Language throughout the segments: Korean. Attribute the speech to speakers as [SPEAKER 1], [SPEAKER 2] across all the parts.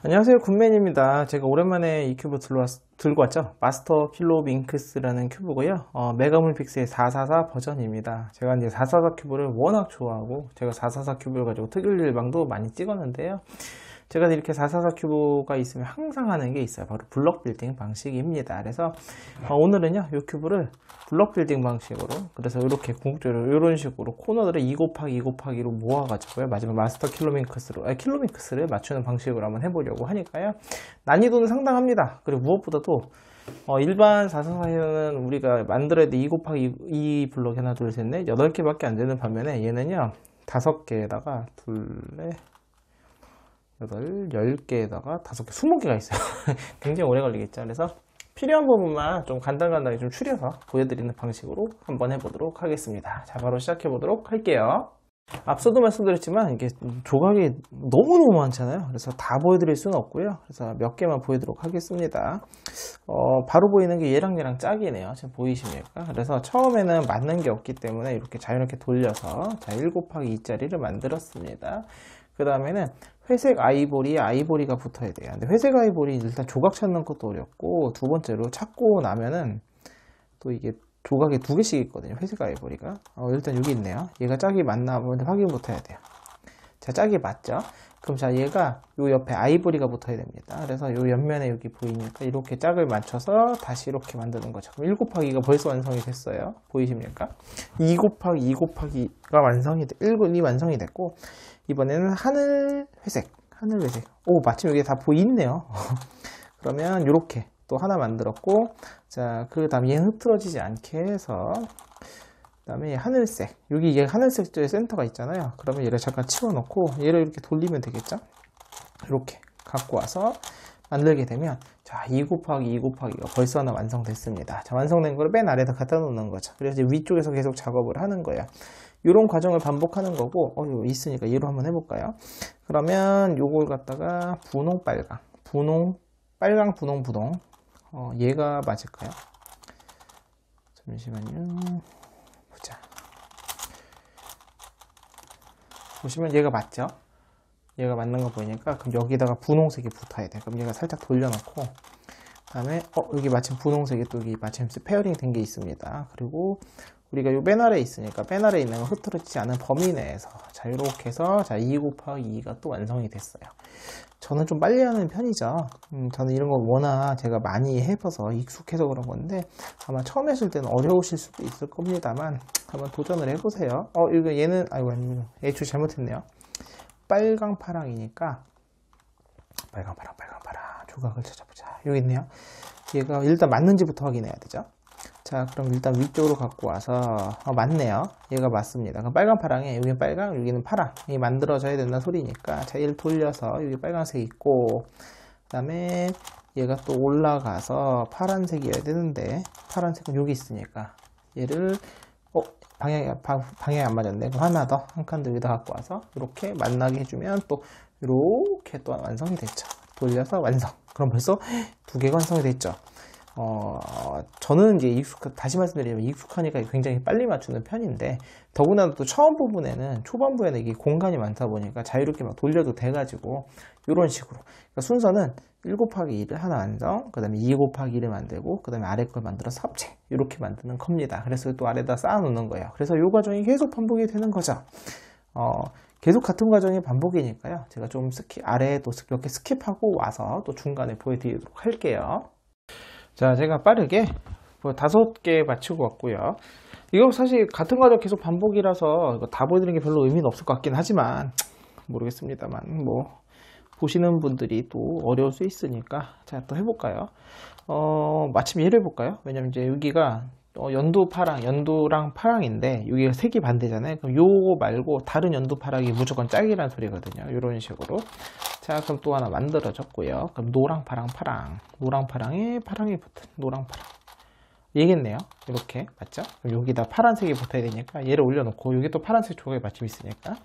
[SPEAKER 1] 안녕하세요, 굿맨입니다. 제가 오랜만에 이 큐브 들고 왔죠. 마스터 킬로 밍크스라는 큐브고요. 메가몰픽스의 444 버전입니다. 제가 이제 444 큐브를 워낙 좋아하고 제가 444 큐브를 가지고 특일 일방도 많이 찍었는데요. 제가 이렇게 444 큐브가 있으면 항상 하는 게 있어요. 바로 블럭 빌딩 방식입니다. 그래서 오늘은요, 이 큐브를 블럭 빌딩 방식으로, 그래서 이렇게 궁극적으로 이런 식으로 코너들을 2 곱하기 2 곱하기로 모아가지고요, 마지막 마스터 킬로밍크스를 맞추는 방식으로 한번 해보려고 하니까요. 난이도는 상당합니다. 그리고 무엇보다도 일반 444에는 우리가 만들어야 돼 2 곱하기 2 블럭 하나 둘 셋 넷 8개밖에 안 되는 반면에 얘는요 5개에다가 둘 넷 8, 10개에다가 5개, 20개가 있어요. 굉장히 오래 걸리겠죠. 그래서 필요한 부분만 좀 간단하게 좀 추려서 보여드리는 방식으로 한번 해보도록 하겠습니다. 자, 바로 시작해 보도록 할게요. 앞서도 말씀드렸지만 이게 조각이 너무너무 많잖아요. 그래서 다 보여드릴 수는 없고요. 그래서 몇 개만 보여드리도록 하겠습니다. 바로 보이는 게 얘랑 짝이네요. 지금 보이십니까? 그래서 처음에는 맞는 게 없기 때문에 이렇게 자유롭게 돌려서 자, 1 곱하기 2짜리를 만들었습니다. 그 다음에는 회색 아이보리에 아이보리가 붙어야 돼요. 근데 회색 아이보리 일단 조각 찾는 것도 어렵고, 두 번째로 찾고 나면은 또 이게 조각이 2개씩 있거든요. 회색 아이보리가. 일단 여기 있네요. 얘가 짝이 맞나 한번 확인부터 해야 돼요. 자, 짝이 맞죠? 그럼 자, 얘가 요 옆에 아이보리가 붙어야 됩니다. 그래서 요 옆면에 여기 보이니까 이렇게 짝을 맞춰서 다시 이렇게 만드는 거죠. 그럼 1 곱하기가 벌써 완성이 됐어요. 보이십니까? 2 곱하기 2 곱하기가 완성이 1이 완성이 됐고, 이번에는 하늘 회색. 오, 마침 여기 다 보이네요. 그러면 이렇게 또 하나 만들었고, 자, 그 다음 얘는 흐트러지지 않게 해서, 그 다음에 하늘색. 여기 얘 하늘색 쪽에 센터가 있잖아요. 그러면 얘를 잠깐 치워놓고 얘를 이렇게 돌리면 되겠죠? 이렇게 갖고 와서 만들게 되면, 자, 2 곱하기 2 곱하기가 벌써 하나 완성됐습니다. 자, 완성된 거를 맨 아래에다 갖다 놓는 거죠. 그래서 이제 위쪽에서 계속 작업을 하는 거예요. 이런 과정을 반복하는 거고, 이거 있으니까 얘로 한번 해볼까요? 그러면 요걸 갖다가 분홍 빨강, 빨강 분홍 분홍, 얘가 맞을까요? 잠시만요. 보자. 보시면 얘가 맞죠? 얘가 맞는 거 보이니까, 그럼 여기다가 분홍색이 붙어야 돼. 그럼 얘가 살짝 돌려놓고, 그 다음에 여기 마침 분홍색이 또 여기 마침 페어링 된 게 있습니다. 그리고 우리가 요 맨 아래에 있으니까 맨 아래에 있는 거 흐트러지지 않은 범위 내에서, 자, 이렇게 해서, 자, 2 곱하기 2가 또 완성이 됐어요. 저는 좀 빨리 하는 편이죠. 저는 이런 거 워낙 제가 많이 해봐서 익숙해서 그런 건데, 아마 처음 했을 때는 어려우실 수도 있을 겁니다만, 한번 도전을 해보세요. 이거 얘는, 아이고, 애초 잘못했네요. 빨강 파랑이니까, 빨강 파랑. 조각을 찾아보자. 여기 있네요. 얘가 일단 맞는지부터 확인해야 되죠. 자, 그럼 일단 위쪽으로 갖고 와서, 맞네요. 얘가 맞습니다. 그럼 빨강 파랑에, 여기는 빨강, 여기는 파랑. 이 만들어져야 된다는 소리니까, 자, 얘를 돌려서, 여기 빨간색 있고, 그 다음에 얘가 또 올라가서 파란색이어야 되는데, 파란색은 여기 있으니까, 얘를, 방향이 안 맞았네. 그럼 하나 더, 한 칸 더 여기다 갖고 와서, 이렇게 만나게 해주면 또, 이렇게 또 완성이 됐죠. 돌려서 완성. 그럼 벌써 2개가 완성이 됐죠. 저는 이제 다시 말씀드리면 익숙하니까 굉장히 빨리 맞추는 편인데, 더구나 또 처음 부분에는, 초반부에는 이게 공간이 많다 보니까 자유롭게 막 돌려도 돼가지고, 이런 식으로. 그러니까 순서는 1 곱하기 2를 하나 완성, 그 다음에 2 곱하기 2를 만들고, 그 다음에 아래 걸 만들어서 합체. 이렇게 만드는 겁니다. 그래서 또 아래다 쌓아 놓는 거예요. 그래서 이 과정이 계속 반복이 되는 거죠. 계속 같은 과정이 반복이니까요. 제가 좀 아래에 또 이렇게 스킵하고 와서 또 중간에 보여드리도록 할게요. 자, 제가 빠르게 5개 맞추고 왔고요. 이거 사실 같은 과정 계속 반복이라서 이거 다 보여드리는 게 별로 의미는 없을 것 같긴 하지만, 모르겠습니다만, 보시는 분들이 또 어려울 수 있으니까, 자, 또 해볼까요? 마침 얘를 해볼까요? 왜냐면 이제 여기가 연두랑 파랑인데, 여기가 색이 반대잖아요. 그럼 요거 말고 다른 연두 파랑이 무조건 짝이라는 소리거든요. 이런 식으로. 자, 그럼 또 하나 만들어졌고요. 그럼 노랑 파랑에 파랑이 붙은 노랑 파랑. 얘겠네요. 이렇게 맞죠? 그럼 여기다 파란색이 붙어야 되니까 얘를 올려놓고, 여기 또 파란색 조각이 마침 있으니까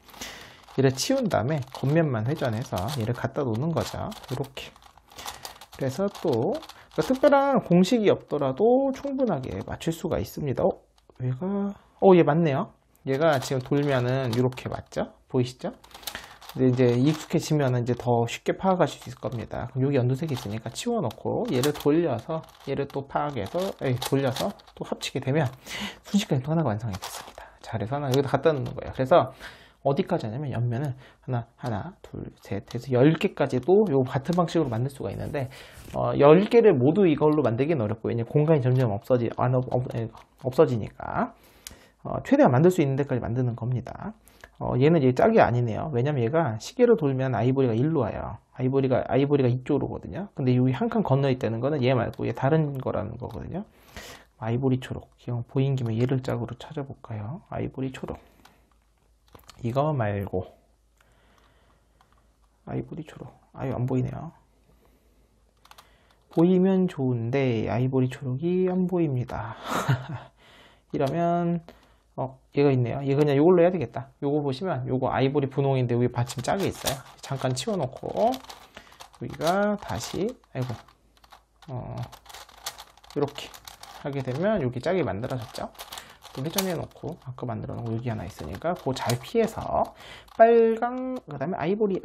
[SPEAKER 1] 얘를 치운 다음에 겉면만 회전해서 얘를 갖다 놓는 거죠. 이렇게. 그래서 또 특별한 공식이 없더라도 충분하게 맞출 수가 있습니다. 얘 맞네요. 얘가 지금 돌면은 이렇게 맞죠? 보이시죠? 근데 이제 익숙해지면 이제 더 쉽게 파악하실 수 있을 겁니다. 그럼 여기 연두색이 있으니까 치워놓고 얘를 돌려서 얘를 또 파악해서 돌려서 또 합치게 되면 순식간에 또 하나가 완성이 됐습니다. 자, 그래서 하나 여기다 갖다 놓는 거예요. 그래서 어디까지 하냐면 옆면을 하나, 둘, 셋 해서 10개까지도 요 같은 방식으로 만들 수가 있는데 10개를 모두 이걸로 만들기는 어렵고 왜냐면 공간이 점점 없어지니까 최대한 만들 수 있는 데까지 만드는 겁니다. 얘는 이제 짝이 아니네요. 왜냐면 얘가 시계로 돌면 아이보리가 일로 와요. 아이보리가 이쪽으로 오거든요. 근데 여기 한 칸 건너 있다는 거는 얘 말고 얘 다른 거라는 거거든요. 아이보리 초록. 보인 김에 얘를 짝으로 찾아볼까요? 아이보리 초록. 이거 말고 아이보리 초록. 아유, 안 보이네요. 보이면 좋은데 아이보리 초록이 안 보입니다. 이러면 얘가 있네요. 얘 그냥 이걸로 해야 되겠다. 요거 보시면 요거 아이보리 분홍인데 여기 받침 짝이 있어요. 잠깐 치워놓고 여기가 다시 이렇게 하게 되면 여기 짝이 만들어졌죠. 회전해 놓고 아까 만들어 놓은 여기 하나 있으니까 그거 잘 피해서 빨강 그 다음에 아이보리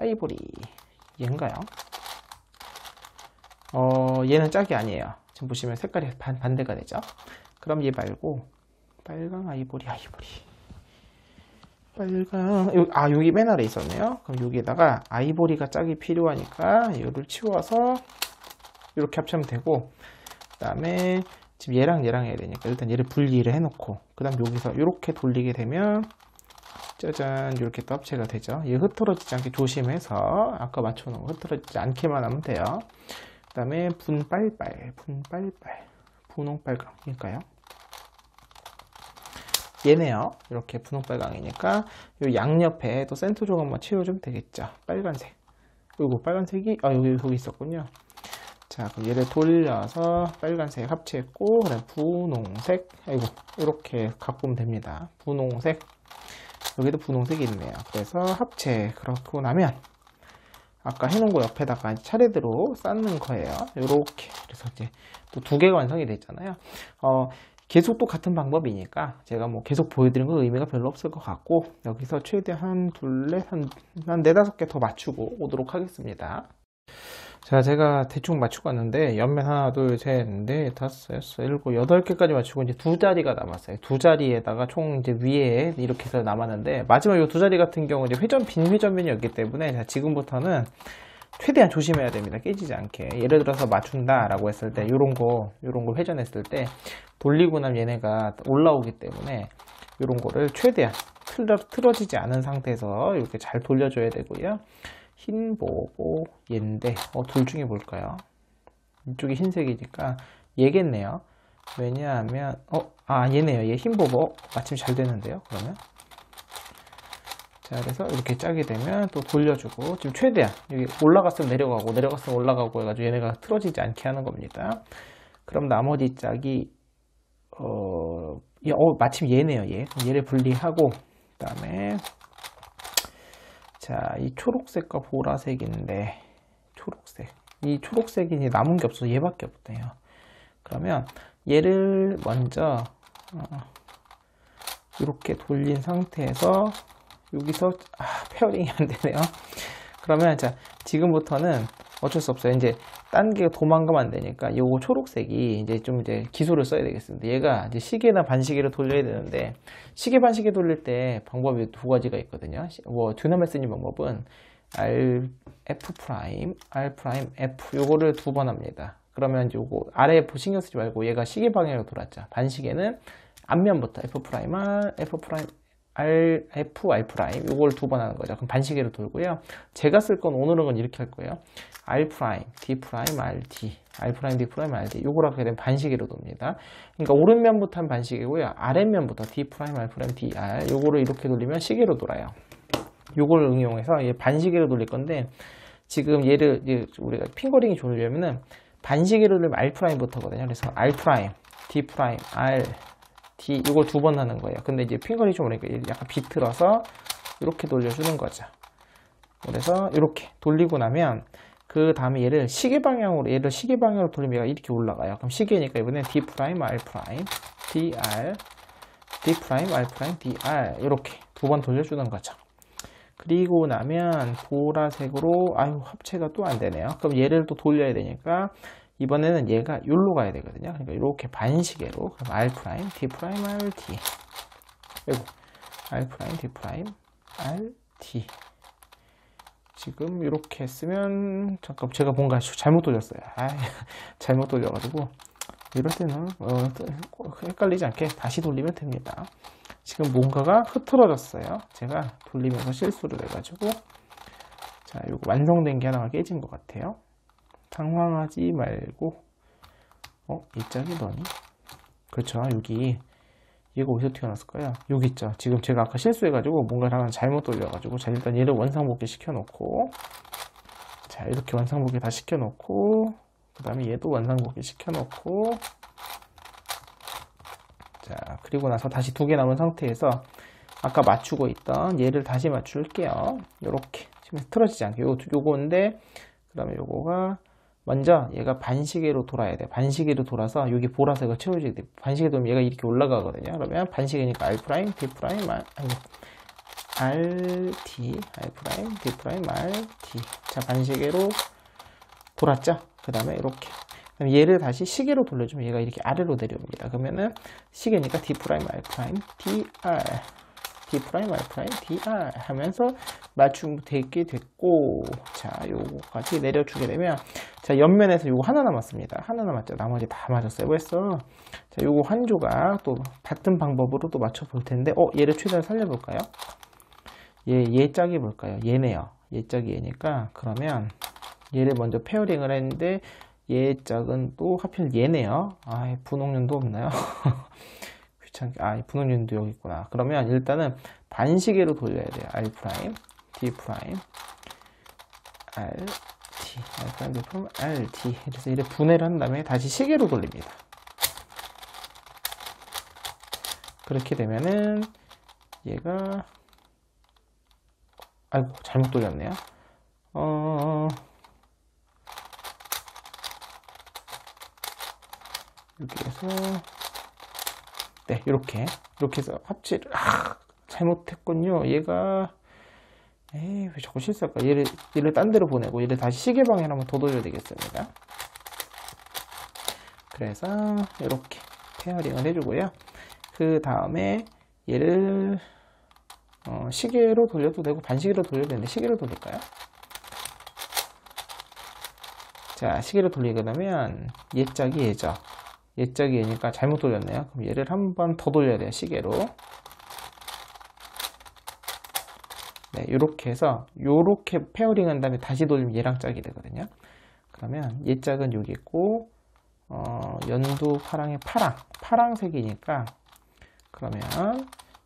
[SPEAKER 1] 얘인가요? 얘는 짝이 아니에요. 지금 보시면 색깔이 반대가 되죠. 그럼 얘 말고 빨강 아이보리 빨강 여기 맨 아래 있었네요. 그럼 여기에다가 아이보리가 짝이 필요하니까 이거를 치워서 이렇게 합치면 되고 그 다음에 지금 얘랑 해야 되니까 일단 얘를 분리를 해놓고 그 다음 여기서 이렇게 돌리게 되면 짜잔 이렇게 또 합체가 되죠. 얘 흐트러지지 않게 조심해서 아까 맞춰놓은 거 흐트러지지 않게만 하면 돼요. 그 다음에 분홍빨강일까요? 얘네요. 이렇게 분홍빨강이니까 요 양옆에 또 센터 조각만 채워주면 되겠죠. 빨간색. 그리고 빨간색이 여기 있었군요. 자, 그럼 얘를 돌려서 빨간색 합체했고, 그다음 분홍색, 이렇게 갖고 오면 됩니다. 분홍색, 여기도 분홍색이 있네요. 그래서 합체, 그렇고 나면, 아까 해놓은 거 옆에다가 차례대로 쌓는 거예요. 이렇게. 그래서 이제 또 2개가 완성이 됐잖아요. 계속 또 같은 방법이니까 제가 뭐 계속 보여드리는 거 의미가 별로 없을 것 같고, 여기서 최대한 한 4-5개 더 맞추고 오도록 하겠습니다. 자, 제가 대충 맞추고 왔는데 옆면 하나, 둘, 셋, 넷, 다섯, 여섯, 일곱, 8개까지 맞추고 이제 2자리가 남았어요. 2자리에다가 총 이제 위에 이렇게 해서 남았는데 마지막 이 2자리 같은 경우 이제 빈 회전면이었기 때문에 자, 지금부터는 최대한 조심해야 됩니다. 깨지지 않게. 예를 들어서 맞춘다라고 했을 때 요런 거 회전했을 때 돌리고 나면 얘네가 올라오기 때문에 요런 거를 최대한 틀어지지 않은 상태에서 이렇게 잘 돌려줘야 되고요. 흰 보고 얘인데 둘 중에 뭘까요? 이쪽이 흰색이니까 얘겠네요. 왜냐하면 얘네요. 얘 흰 보고 마침 잘 되는데요. 그러면 자, 그래서 이렇게 짜게 되면 또 돌려주고 지금 최대한 여기 올라갔으면 내려갔으면 올라가고 해가지고 얘네가 틀어지지 않게 하는 겁니다. 그럼 나머지 짝이 마침 얘네요. 얘를 분리하고 그다음에 자, 이 초록색과 보라색인데 이 초록색이 이제 남은 게 없어서 얘밖에 없대요. 그러면 얘를 먼저 이렇게 돌린 상태에서 여기서 페어링이 안 되네요. 그러면 자, 지금부터는 어쩔 수 없어요. 이제 딴 게 도망가면 안 되니까 요거 초록색이 이제 좀 기술을 써야 되겠습니다. 얘가 이제 시계나 반시계를 돌려야 되는데 시계 반시계 돌릴 때 방법이 2가지가 있거든요. 듀나멜 쓰는 방법은 F 프라임, R 프라임, F 요거를 2번 합니다. 그러면 이제 요거 아래 신경 쓰지 말고 얘가 시계 방향으로 돌았죠. 반시계는 앞면부터 F 프라임 R, F 프라임 R, F, R 프라임 요걸 2번 하는 거죠. 그럼 반시계로 돌고요. 제가 쓸 건 오늘은 이렇게 할 거예요. R 프라임, D 프라임, R, D, R 프라임, D 프라임, R, D 요걸 하게 되면 반시계로 돕니다. 그러니까 오른면부터 한 반시계고요. 아랫면부터 D 프라임, R 프라임, D, R 요거를 이렇게 돌리면 시계로 돌아요. 요걸 응용해서 얘 반시계로 돌릴 건데 지금 얘를 우리가 핑거링이 좋으려면은 반시계로 돌리면 R 프라임부터거든요. 그래서 R 프라임, D 프라임, R, D 이걸 2번 하는 거예요. 근데 이제 핑거링이 좀 오니까 약간 비틀어서 이렇게 돌려주는 거죠. 그래서 이렇게 돌리고 나면 그 다음에 얘를 시계 방향으로 돌리면 얘가 이렇게 올라가요. 그럼 시계니까 이번엔 D 프라임, R 프라임, DR, D 프라임, R 프라임, DR 이렇게 2번 돌려주는 거죠. 그리고 나면 보라색으로, 아유, 합체가 또 안 되네요. 그럼 얘를 또 돌려야 되니까 이번에는 얘가 여기로 가야 되거든요. 그러니까 이렇게 반시계로, 그럼 R 프라임, D 프라임, R, D. 그리고 R 프라임, D 프라임, R, D. 지금 이렇게 했으면, 잠깐 제가 뭔가 잘못 돌렸어요. 아, 잘못 돌려가지고 이럴 때는 헷갈리지 않게 다시 돌리면 됩니다. 지금 뭔가가 흐트러졌어요. 제가 돌리면서 실수를 해가지고. 자, 요거 완성된 게 하나가 깨진 것 같아요. 당황하지 말고. 이 짝이 너니? 그렇죠. 여기 얘가 어디서 튀어나왔을까요? 여기 있죠. 지금 제가 아까 실수해가지고 뭔가를 하나 잘못 돌려가지고, 자, 일단 얘를 원상복귀 시켜놓고, 자, 이렇게 원상복귀 다 시켜놓고, 그 다음에 얘도 원상복귀 시켜놓고, 자, 그리고 나서 다시 두 개 남은 상태에서 아까 맞추고 있던 얘를 다시 맞출게요. 요렇게. 지금 틀어지지 않게. 요거인데, 그 다음에 요거가, 먼저 얘가 반시계로 돌아야 돼. 반시계로 돌아서 여기 보라색을 채워줘야 돼. 반시계 돌면 얘가 이렇게 올라가거든요. 그러면 반시계니까 R 프라임, D 프라임, R, D, R 프라임, D 프라임, R, D. 자, 반시계로 돌았죠? 그 다음에 이렇게. 그럼 얘를 다시 시계로 돌려주면 얘가 이렇게 아래로 내려옵니다. 그러면은 시계니까 D 프라임, R 프라임, D, R. D 프라임, R 프라임, DR 하면서 맞춤 되게 됐고, 자, 요거까지 내려주게 되면, 자, 옆면에서 요거 하나 남았습니다. 하나 남았죠. 나머지 다 맞았어요. 그래서, 자, 요거 한 조각 또 같은 방법으로 또 맞춰볼 텐데, 얘를 최대한 살려볼까요? 얘 짝이 뭘까요? 얘네요. 얘 짝이 얘니까, 그러면 얘를 먼저 페어링을 했는데, 얘 짝은 또 하필 얘네요. 아, 분홍륜도 없나요? 분홍륜도 여기 있구나. 그러면 일단은 반시계로 돌려야 돼요. R 프라임, D 프라임, R, D, R 프라임, D 프라임, R, D. 그래서 이렇게 분해를 한 다음에 다시 시계로 돌립니다. 그렇게 되면은 얘가, 아이고, 잘못 돌렸네요. 여기에서 네, 이렇게 해서 합체를, 잘못했군요. 얘가, 왜 자꾸 실수할까? 얘를 딴 데로 보내고, 얘를 다시 시계 방향으로 한번 더 돌려야 되겠습니다. 그래서, 이렇게 페어링을 해주고요. 그 다음에, 얘를, 시계로 돌려도 되고, 반시계로 돌려도 되는데, 시계로 돌릴까요? 자, 시계로 돌리게 되면, 얘 짝이 얘죠. 얘 짝이 얘니까 잘못 돌렸네요. 그럼 얘를 한 번 더 돌려야 돼요. 시계로. 네, 요렇게 해서 요렇게 페어링 한 다음에 다시 돌리면 얘랑 짝이 되거든요. 그러면 얘 짝은 여기 있고, 연두 파랑의 파랑색이니까, 그러면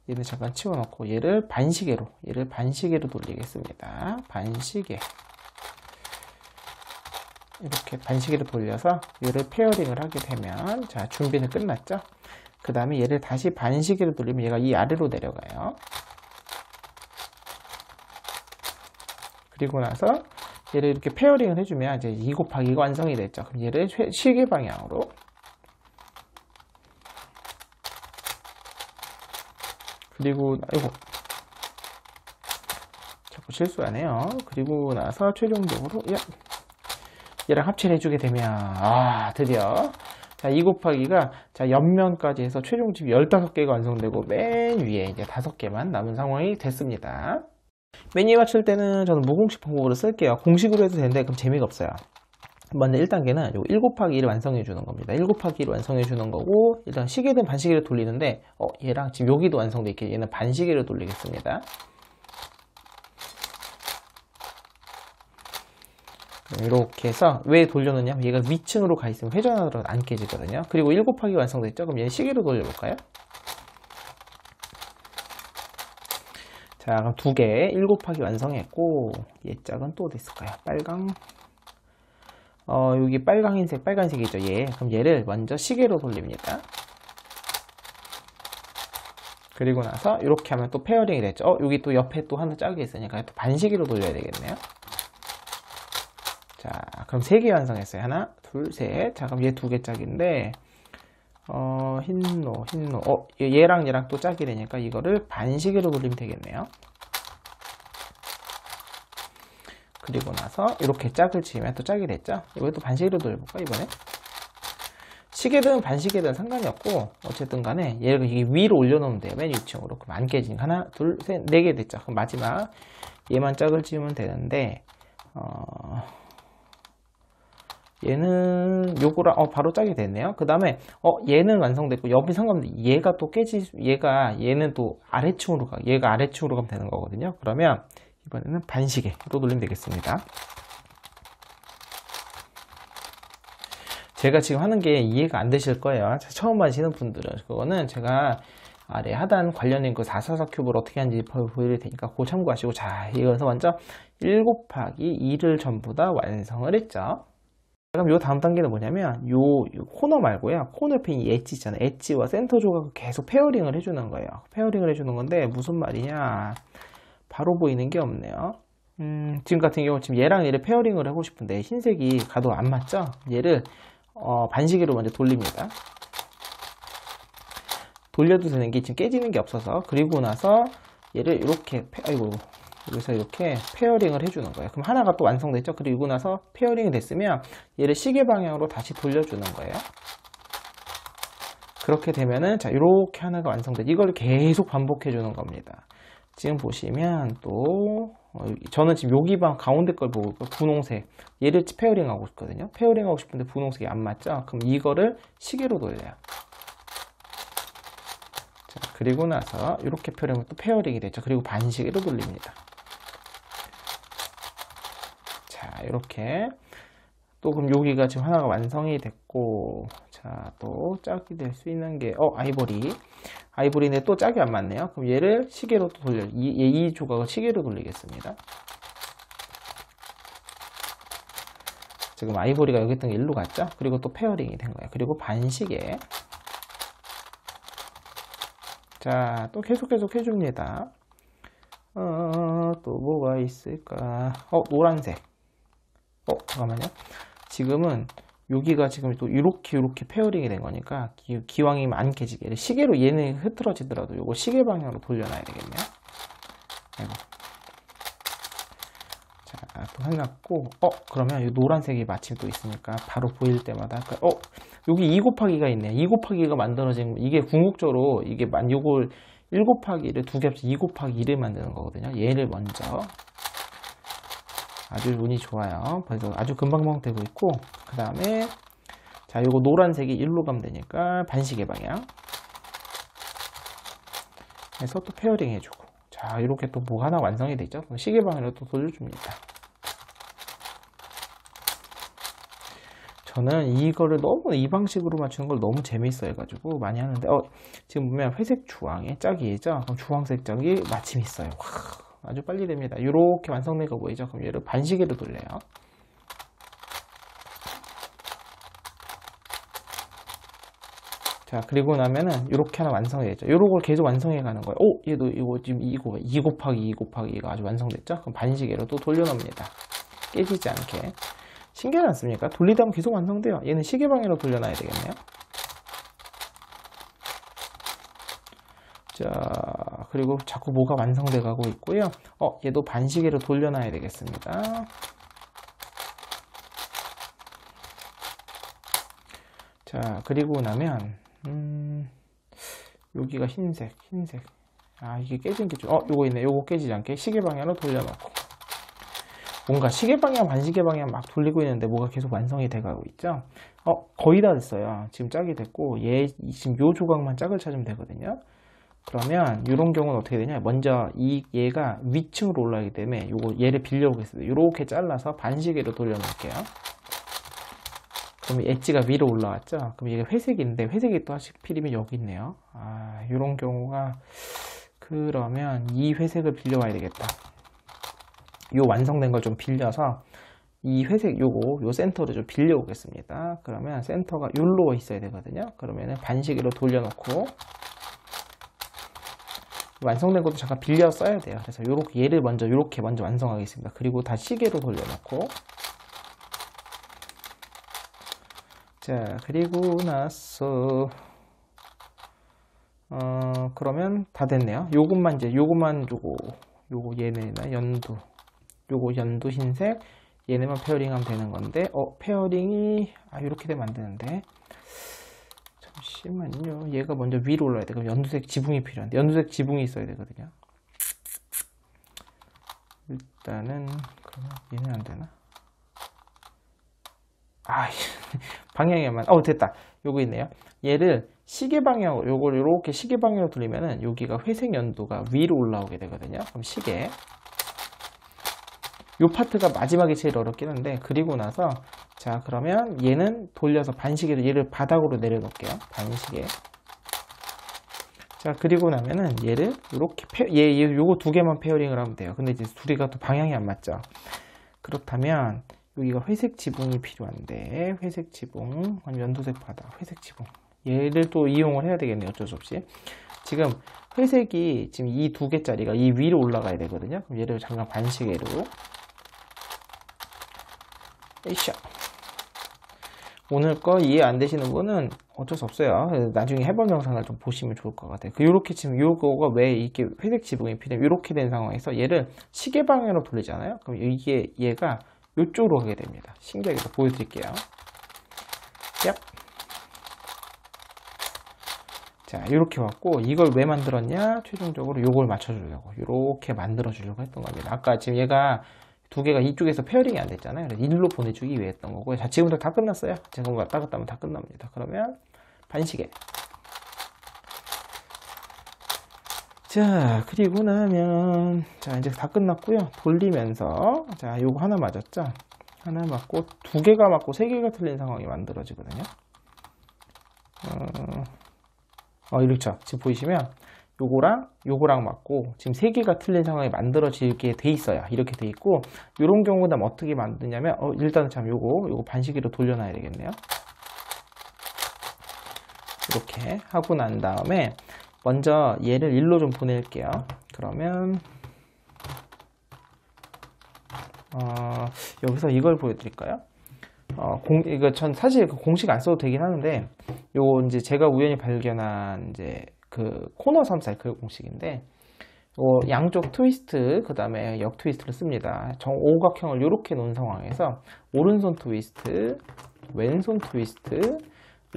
[SPEAKER 1] 얘는 잠깐 치워놓고 얘를 반시계로 돌리겠습니다. 반시계. 이렇게 반시계로 돌려서 얘를 페어링을 하게 되면, 자, 준비는 끝났죠? 그 다음에 얘를 다시 반시계로 돌리면 얘가 이 아래로 내려가요. 그리고 나서 얘를 이렇게 페어링을 해주면 이제 2 곱하기 2가 완성이 됐죠. 그럼 얘를 시계 방향으로. 그리고, 아이고. 자꾸 실수하네요. 그리고 나서 최종적으로, 얘랑 합체를 해주게 되면, 드디어. 자, 2 곱하기가, 자, 옆면까지 해서 최종 집 15개가 완성되고, 맨 위에 이제 5개만 남은 상황이 됐습니다. 맨 위에 맞출 때는 저는 무공식 방법으로 쓸게요. 공식으로 해도 되는데, 그럼 재미가 없어요. 먼저 1단계는 요 1 곱하기 1을 완성해 주는 겁니다. 1 곱하기 1을 완성해 주는 거고, 일단 시계든 반시계로 돌리는데, 얘랑 지금 여기도 완성돼 있게 얘는 반시계로 돌리겠습니다. 이렇게 해서 왜 돌려놓냐면 얘가 위층으로 가 있으면 회전하더라도 안 깨지거든요. 그리고 1 곱하기 완성됐죠? 그럼 얘 시계로 돌려볼까요? 자, 그럼 2개 1 곱하기 완성했고, 얘 짝은 또 어디 있을까요? 여기 빨간색이죠, 얘. 그럼 얘를 먼저 시계로 돌립니다. 그리고 나서 이렇게 하면 또 페어링이 됐죠. 여기 또 옆에 또 하나 짝이 있으니까 또 반시계로 돌려야 되겠네요. 자, 그럼 3개 완성했어요. 하나, 둘, 셋. 자, 그럼 얘 2개 짝인데, 흰노. 얘랑 얘랑 또 짝이 되니까 이거를 반시계로 돌리면 되겠네요. 그리고 나서 이렇게 짝을 지으면 또 짝이 됐죠. 이것도 반시계로 돌려볼까 이번에. 시계든 반시계든 상관이 없고 어쨌든 간에 얘를 이게 위로 올려놓으면 돼요. 맨 위층으로. 그럼 안 깨지니까 하나 둘 셋 네 개 됐죠. 그럼 마지막 얘만 짝을 지으면 되는데 얘는 요거랑 바로 짝이 됐네요. 그 다음에 얘는 완성됐고 여기 상관없는데 얘가 또 얘는 또 아래층으로 얘가 아래층으로 가면 되는 거거든요. 그러면 이번에는 반시계 또 돌리면 되겠습니다. 제가 지금 하는 게 이해가 안 되실 거예요. 처음 하시는 분들은. 그거는 제가 아래 하단 관련된 그 444 큐브를 어떻게 하는지 보여드릴 테니까 그거 참고하시고, 자, 이거서 먼저 1 곱하기 2를 전부 다 완성을 했죠. 그럼 요 다음 단계는 뭐냐면 요 코너 말고요. 코너 옆에 이 엣지 있잖아요. 엣지와 센터 조각을 계속 페어링을 해주는 거예요. 페어링을 해주는 건데 무슨 말이냐? 바로 보이는 게 없네요. 지금 같은 경우 지금 얘랑 얘를 페어링을 하고 싶은데 흰색이 가도 안 맞죠? 얘를 반시계로 먼저 돌립니다. 돌려도 되는 게 지금 깨지는 게 없어서. 그리고 나서 얘를 이렇게 여기서 이렇게 페어링을 해주는 거예요. 그럼 하나가 또 완성됐죠? 그리고 나서 페어링이 됐으면 얘를 시계 방향으로 다시 돌려주는 거예요. 그렇게 되면은 자, 이렇게 하나가 완성돼. 이걸 계속 반복해 주는 겁니다. 지금 보시면 또 저는 지금 여기 방 가운데 걸 보고 분홍색 얘를 페어링 하고 싶거든요. 페어링 하고 싶은데 분홍색이 안 맞죠? 그럼 이거를 시계로 돌려요. 자, 그리고 나서 이렇게 페어링하면 또 페어링이 됐죠. 그리고 반시계로 돌립니다. 자, 이렇게 또 그럼 여기가 지금 하나가 완성이 됐고, 자, 또 짝이 될 수 있는 게 아이보리인데 또 짝이 안 맞네요. 그럼 얘를 시계로 또 돌려. 이 조각을 시계로 돌리겠습니다. 지금 아이보리가 여기 있던 게 일로 갔죠? 그리고 또 페어링이 된 거예요. 그리고 반시계. 자, 또 계속 해줍니다. 또 뭐가 있을까? 노란색. 잠깐만요. 지금은 여기가 지금 또 이렇게 페어링이 된 거니까 기왕이면 안 깨지게 시계로 얘는 흐트러지더라도 요거 시계 방향으로 돌려놔야 되겠네요. 아이고. 자, 또 해놨고 그러면 이 노란색이 마침 또 있으니까 바로 보일 때마다 여기 2 곱하기가 있네요. 2 곱하기가 만들어진 이게 궁극적으로 이게 요걸 1 곱하기를 두 개 합쳐 2 곱하기 2를 만드는 거거든요. 얘를 먼저 아주 운이 좋아요. 그래서 아주 금방 되고 있고, 그 다음에 자, 요거 노란색이 1로 가면 되니까 반시계 방향 해서 또 페어링 해주고, 자, 이렇게 또 뭐 하나 완성이 되죠. 시계 방향으로 또 돌려줍니다. 저는 이거를 너무 이 방식으로 맞추는 걸 너무 재밌어 해가지고 많이 하는데 지금 보면 회색 주황의 짝이죠. 그럼 주황색 짝이 마침 있어요. 아주 빨리 됩니다. 이렇게 완성된 거 보이죠? 그럼 얘를 반시계로 돌려요. 자, 그리고 나면은 이렇게 하나 완성이 됐죠. 요걸 계속 완성해 가는 거예요. 얘도 이거 지금 2 곱하기 2 곱하기 2가 아주 완성됐죠? 그럼 반시계로 또 돌려놓습니다. 깨지지 않게. 신기하지 않습니까? 돌리다 보면 계속 완성돼요. 얘는 시계 방향으로 돌려놔야 되겠네요. 자, 그리고 자꾸 뭐가 완성돼 가고 있고요. 얘도 반시계로 돌려놔야 되겠습니다. 자, 그리고 나면 여기가 흰색. 이게 깨진 게 좀 요거 있네. 요거 깨지지 않게 시계 방향으로 돌려놓고, 뭔가 시계 방향 반시계 방향 막 돌리고 있는데 뭐가 계속 완성이 돼 가고 있죠. 거의 다 됐어요. 지금 짝이 됐고, 지금 요 조각만 짝을 찾으면 되거든요. 그러면 이런 경우는 어떻게 되냐? 먼저 얘가 위층으로 올라가기 때문에 얘를 빌려오겠습니다. 이렇게 잘라서 반시계로 돌려놓을게요. 그럼 엣지가 위로 올라왔죠? 그럼 얘가 회색인데, 회색이 또 하필이면 여기 있네요. 이런 경우가, 그러면 이 회색을 빌려와야 되겠다. 요 완성된 걸 좀 빌려서 이 회색 요 센터를 좀 빌려오겠습니다. 그러면 센터가 여기로 있어야 되거든요. 그러면은 반시계로 돌려놓고, 완성된 것도 잠깐 빌려 써야 돼요. 그래서 얘를 이렇게 먼저 완성하겠습니다. 그리고 다시 시계로 돌려놓고, 자, 그리고 나서 그러면 다 됐네요. 요것만 요거 얘네나 연두 요거 연두 흰색, 얘네만 페어링하면 되는 건데, 페어링이, 이렇게 되면 안 되는데. 잠시만요. 얘가 먼저 위로 올라야 돼. 그럼 연두색 지붕이 필요한데, 연두색 지붕이 있어야 되거든요. 일단은, 그러면 얘는 안 되나? 방향이 안 맞아. 됐다. 요거 있네요. 얘를 시계 방향으로, 요걸 이렇게 시계 방향으로 돌리면은 여기가 회색 연두가 위로 올라오게 되거든요. 그럼 시계. 요 파트가 마지막에 제일 어렵긴 한데, 그리고 나서, 자, 그러면 얘는 돌려서 반시계로 얘를 바닥으로 내려놓을게요. 반시계. 자, 그리고 나면은 얘를 이렇게 요거 두 개만 페어링을 하면 돼요. 근데 이제 둘이가 또 방향이 안 맞죠. 그렇다면, 여기가 회색 지붕이 필요한데, 회색 지붕, 아니면 연두색 바닥, 회색 지붕. 얘를 또 이용을 해야 되겠네요. 어쩔 수 없이. 지금 회색이 지금 이 두 개짜리가 이 위로 올라가야 되거든요. 그럼 얘를 잠깐 반시계로. 에이샤. 오늘 거 이해 안 되시는 분은 어쩔 수 없어요. 나중에 해본 영상을 좀 보시면 좋을 것 같아요. 요렇게 지금 요거가 왜 이렇게 회색 지붕이 필요해? 요렇게 된 상황에서 얘를 시계 방향으로 돌리잖아요. 그럼 얘가 이쪽으로 가게 됩니다. 신기하게 더 보여드릴게요. 얍. 자, 이렇게 왔고, 이걸 왜 만들었냐? 최종적으로 요걸 맞춰주려고, 이렇게 만들어주려고 했던 겁니다. 아까 지금 얘가 두 개가 이쪽에서 페어링이 안 됐잖아요. 그래서 일로 보내주기 위해 했던 거고, 자, 지금부터 다 끝났어요. 지금 왔다 갔다 하면 다 끝납니다. 그러면 반시계. 자, 그리고 나면, 자, 이제 다 끝났고요. 돌리면서, 자, 요거 하나 맞았죠? 하나 맞고, 두 개가 맞고, 세 개가 틀린 상황이 만들어지거든요. 이렇죠. 지금 보이시면, 요거랑 맞고, 지금 세 개가 틀린 상황이 만들어지게 돼 있어요. 이렇게 돼 있고, 요런 경우는 어떻게 만드냐면, 일단은 참 요거 반시계로 돌려놔야 되겠네요. 이렇게 하고 난 다음에, 먼저 얘를 일로 좀 보낼게요. 그러면 여기서 이걸 보여드릴까요? 이거 전 사실 공식 안 써도 되긴 하는데, 요 이제 제가 우연히 발견한 이제 그 코너 3사이클 공식인데, 양쪽 트위스트, 그 다음에 역 트위스트를 씁니다. 정오각형을 이렇게 놓은 상황에서 오른손 트위스트, 왼손 트위스트,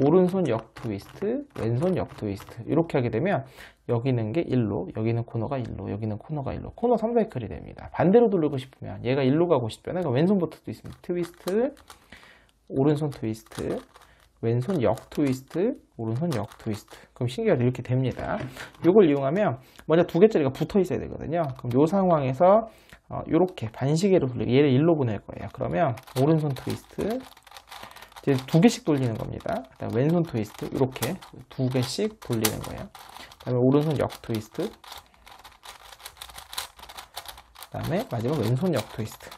[SPEAKER 1] 오른손 역 트위스트, 왼손 역 트위스트 이렇게 하게 되면 여기는 게 1로, 여기는 코너가 1로, 여기는 코너가 1로, 코너 3사이클이 됩니다. 반대로 돌리고 싶으면 얘가 1로 가고 싶으면 왼손부터도 있습니다. 트위스트, 오른손 트위스트, 왼손 역 트위스트, 오른손 역 트위스트. 그럼 신기하게 이렇게 됩니다. 이걸 이용하면 먼저 두 개짜리가 붙어 있어야 되거든요. 그럼 이 상황에서 이렇게 반시계로 돌리고 얘를 1로 보낼 거예요. 그러면 오른손 트위스트, 이제 두 개씩 돌리는 겁니다. 그다음에 왼손 트위스트 이렇게 두 개씩 돌리는 거예요. 그다음에 오른손 역 트위스트, 그다음에 마지막 왼손 역 트위스트.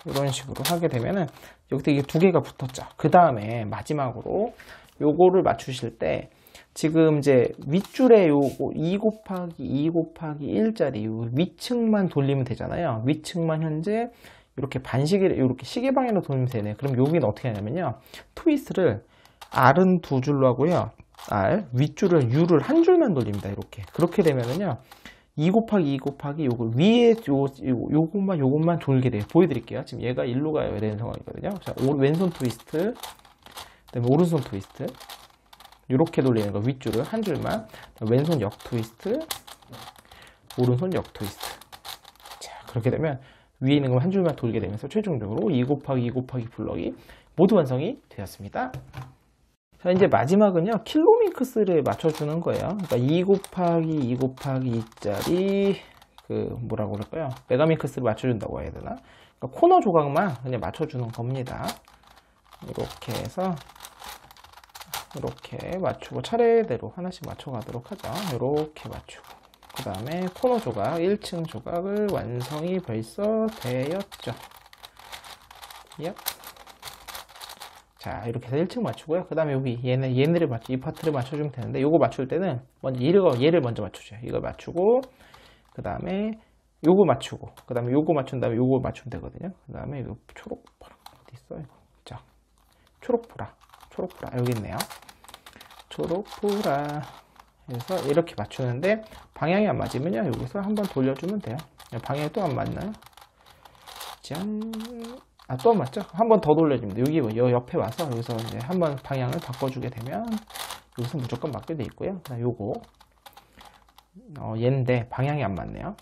[SPEAKER 1] 이런 식으로 하게 되면은 여기서 이게 두 개가 붙었죠. 그 다음에 마지막으로 요거를 맞추실 때 지금 이제 윗줄에 요거 2 곱하기 2 곱하기 1짜리 요 위층만 돌리면 되잖아요. 위층만 현재 이렇게 반시계를 이렇게 시계 방향으로 돌리면 되네. 그럼 여기는 어떻게 하냐면요. 트위스트를 R은 두 줄로 하고요. R, 윗줄을 U를 한 줄만 돌립니다. 이렇게. 그렇게 되면은요. 2 곱하기 2 곱하기 요거 위에 요것만 돌게 돼요. 보여드릴게요. 지금 얘가 1로 가야 되는 상황이거든요. 자, 왼손 트위스트, 그다음에 오른손 트위스트. 이렇게 돌리는 거 윗줄을 한 줄만. 왼손 역 트위스트, 오른손 역 트위스트. 자, 그렇게 되면 위에 있는 거 한 줄만 돌게 되면서 최종적으로 2 곱하기 2 곱하기 블럭이 모두 완성이 되었습니다. 자, 이제 마지막은요, 킬로밍크스를 맞춰주는 거예요. 그러니까 2 곱하기 2 곱하기 2짜리, 뭐라고 그럴까요? 메가밍크스를 맞춰준다고 해야 되나? 그러니까 코너 조각만 그냥 맞춰주는 겁니다. 이렇게 해서, 이렇게 맞추고 차례대로 하나씩 맞춰가도록 하죠. 이렇게 맞추고. 그 다음에 코너 조각, 1층 조각을 완성이 벌써 되었죠. 얍. 자, 이렇게 해서 1층 맞추고요. 그 다음에 여기 얘네를 이 파트를 맞춰주면 되는데, 요거 맞출 때는 먼저 얘를 먼저 맞추죠. 이걸 맞추고, 그 다음에 요거 맞추고, 그 다음에 요거 맞춘 다음에 요거 맞추면 되거든요. 그 다음에 요 초록보라 어디 있어 이거? 자, 초록보라 여기 있네요. 초록보라 해서 이렇게 맞추는데 방향이 안 맞으면요, 여기서 한번 돌려주면 돼요. 방향이 또 안 맞나요? 짠. 아, 또 맞죠? 한 번 더 돌려줍니다. 여기 요 옆에 와서 여기서 이제 한번 방향을 바꿔주게 되면 여기서 무조건 맞게 돼 있고요. 그다음 요거 얘인데 방향이 안 맞네요.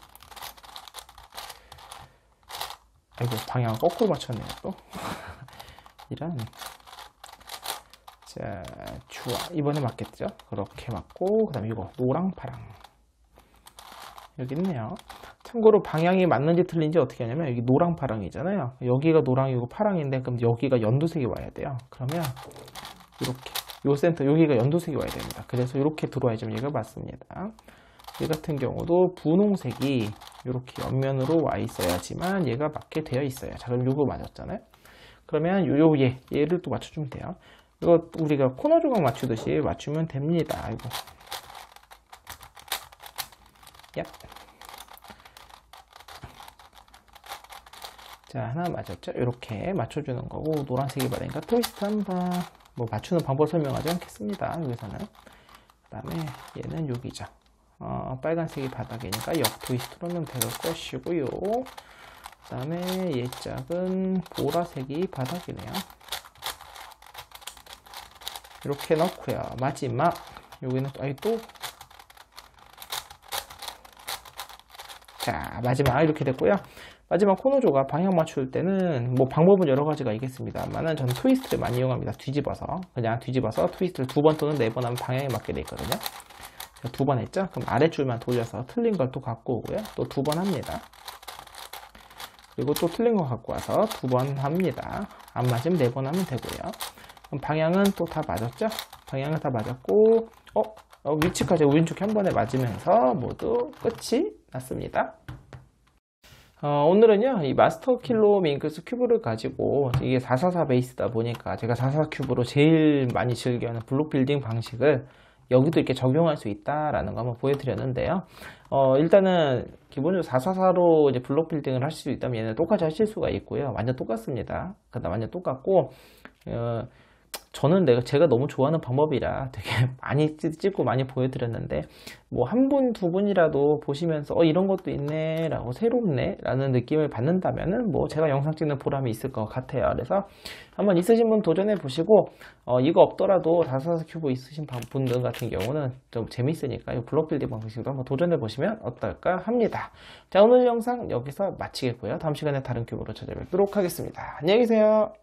[SPEAKER 1] 아이고, 방향 거꾸로 맞췄네요 또. 이런. 자, 좋아. 이번에 맞겠죠? 그렇게 맞고, 그 다음에 이거 노랑 파랑 여기 있네요. 참고로 방향이 맞는지 틀린지 어떻게 하냐면 여기 노랑 파랑이잖아요. 여기가 노랑이고 파랑인데 그럼 여기가 연두색이 와야 돼요. 그러면 이렇게 요 센터 여기가 연두색이 와야 됩니다. 그래서 이렇게 들어와야지 얘가 맞습니다. 얘 같은 경우도 분홍색이 이렇게 옆면으로 와 있어야지만 얘가 맞게 되어 있어요. 자, 그럼 요거 맞았잖아요. 그러면 얘를 또 맞춰주면 돼요. 이거 우리가 코너 조각 맞추듯이 맞추면 됩니다. 아이고. 야. 자, 하나 맞았죠? 이렇게 맞춰주는 거고, 노란색이 맞으니까 트위스트 한번, 뭐 맞추는 방법 설명하지 않겠습니다. 여기서는. 그 다음에 얘는 여기죠. 빨간색이 바닥이니까 역 트위스트로는 될 것이고요. 그 다음에 얘 짝은 보라색이 바닥이네요. 이렇게 넣고요. 마지막 여기는 또 자, 마지막 이렇게 됐고요. 마지막 코너 조각 방향 맞출 때는 뭐 방법은 여러 가지가 있겠습니다만은 저는 트위스트를 많이 이용합니다. 뒤집어서 그냥 뒤집어서 트위스트를 2번 또는 4번 하면 방향에 맞게 돼 있거든요. 2번 했죠? 그럼 아랫줄만 돌려서 틀린 걸 또 갖고 오고요. 또 2번 합니다. 그리고 또 틀린 거 갖고 와서 2번 합니다. 안 맞으면 4번 하면 되고요. 그럼 방향은 또 다 맞았죠? 방향은 다 맞았고 위치까지 오른쪽 한 번에 맞으면서 모두 끝이 났습니다. 오늘은요 이 마스터 킬로 밍크스 큐브를 가지고 이게 444 베이스다 보니까 제가 444 큐브로 제일 많이 즐겨하는 블록 빌딩 방식을 여기도 이렇게 적용할 수 있다라는 거 한번 보여드렸는데요. 일단은 기본적으로 444로 이제 블록 빌딩을 할 수 있다면 얘는 똑같이 하실 수가 있고요. 완전 똑같습니다. 그다음 완전 똑같고 저는 제가 너무 좋아하는 방법이라 되게 많이 찍고 많이 보여드렸는데 뭐 한 분, 두 분이라도 보시면서 이런 것도 있네 라고 새롭네 라는 느낌을 받는다면은 뭐 제가 영상 찍는 보람이 있을 것 같아요. 그래서 한번 있으신 분 도전해 보시고 이거 없더라도 444 큐브 있으신 분들 같은 경우는 좀 재밌으니까 이 블록 빌딩 방식으로 한번 도전해 보시면 어떨까 합니다. 자, 오늘 영상 여기서 마치겠고요. 다음 시간에 다른 큐브로 찾아뵙도록 하겠습니다. 안녕히 계세요.